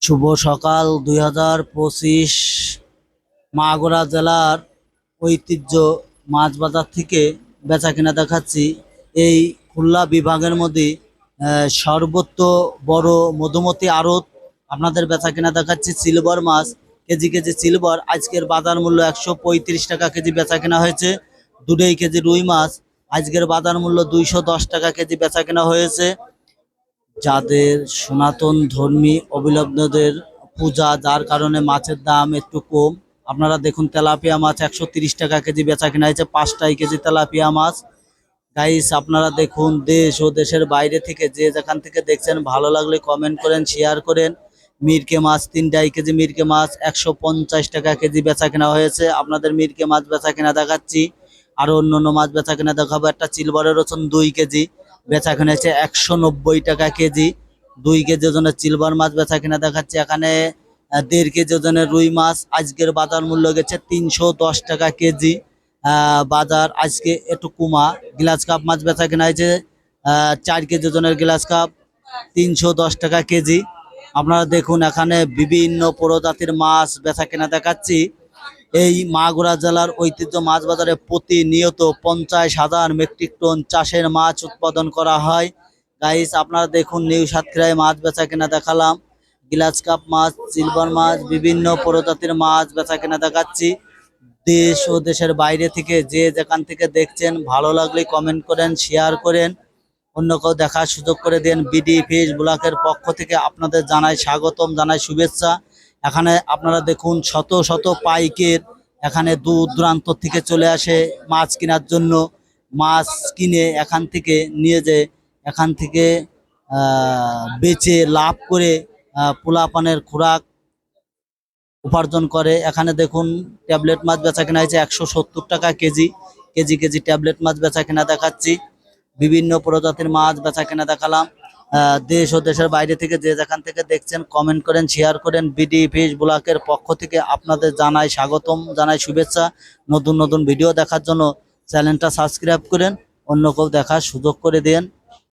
শুভ সকাল 2025 মাগুরা জেলার ঐতিহ্য মাছ বাজার থেকে বেচা কিনা দেখাচ্ছি। এই খুলনা বিভাগের মধ্যে সর্বোচ্চ বড় মধুমতি আড়ত আপনাদের বেচা কিনা দেখাচ্ছি। সিলভার মাছ কেজি কেজি সিলভার আজকের বাজার মূল্য 135 টাকা কেজি বেচা কিনা হয়েছে। 2.5 কেজি রুই মাছ আজকের বাজার মূল্য 210 টাকা কেজি বেচা কিনা হয়েছে। যাদের সনাতন ধর্মী অবলম্বনদের পূজা, যার কারণে মাছের দাম একটু কম। আপনারা দেখুন তেলাপিয়া মাছ 130 টাকা কেজি বেচা কিনা হয়েছে, 5টাই কেজি তেলাপিয়া মাছ। গাইস আপনারা দেখুন, দেশ ও দেশের বাইরে থেকে যে যেখান থেকে দেখছেন ভালো লাগলে কমেন্ট করেন, শেয়ার করেন। মিরকে মাছ 3টাই কেজি মিরকে মাছ 150 টাকা কেজি বেচা কেনা হয়েছে। আপনাদের মিরকে মাছ বেচা কেনা দেখাচ্ছি। আরো অন্য মাছ বেচা কেনা দেখাবো। একটা সিলভারের রসুন 2 কেজি বেচা কেনা হয়েছে 190 টাকা কেজি। 2 কেজি ওজনের সিলভার মাছ বেচা কেনা দেখাচ্ছি। এখানে 1.5 কেজি ওজনের রুই মাছ আজকের বাজার মূল্য গেছে 310 টাকা কেজি। বাজার আজকে একটু কমা। গ্লাস কাপ মাছ বেচা কেনা হয়েছে 4 কেজি ওজনের গ্লাস কাপ 310 টাকা কেজি। আপনারা দেখুন এখানে বিভিন্ন প্রজাতির মাছ বেচা কেনা দেখাচ্ছি। এই মাগুরা জেলার ঐতিহ্য মাছ বাজারে প্রতিনিয়ত 50,000 মেট্রিক টন চাষের মাছ উৎপাদন করা হয়। গাইস আপনারা দেখুন, নিউ সাতক্ষীরায় মাছ বেচা কেনা দেখালাম। গ্লাস কাপ মাছ, সিলভার মাছ, বিভিন্ন প্রজাতির মাছ বেচা কেনা দেখাচ্ছি। দেশ ও দেশের বাইরে থেকে যে যেখান থেকে দেখছেন ভালো লাগলে কমেন্ট করেন, শেয়ার করেন, অন্য কেউ দেখার সুযোগ করে দেন। বিডি ফিশ ব্লকের পক্ষ থেকে আপনাদের জানাই স্বাগতম, জানাই শুভেচ্ছা। এখানে আপনারা দেখুন শত শত পাইকের এখানে দূর দূরান্ত থেকে চলে আসে মাছ কেনার জন্য। মাছ কিনে এখান থেকে নিয়ে যায়, এখান থেকে বেচে লাভ করে পোলাপানের খোরাক উপার্জন করে। এখানে দেখুন ট্যাবলেট মাছ বেচা কেনা হয়েছে 170 টাকা কেজি। কেজি কেজি ট্যাবলেট মাছ বেচা কেনা দেখাচ্ছি। বিভিন্ন প্রজাতির মাছ বেচা কেনা দেখালাম। দেশ ও দেশের বাইরে থেকে যে যেখান থেকে দেখছেন কমেন্ট করেন, শেয়ার করেন। বিডি ফিশ ব্লকের পক্ষ থেকে আপনাদের জানাই স্বাগতম, জানাই শুভেচ্ছা। নতুন নতুন ভিডিও দেখার জন্য চ্যানেলটা সাবস্ক্রাইব করেন, অন্য কেউ দেখার সুযোগ করে দেন।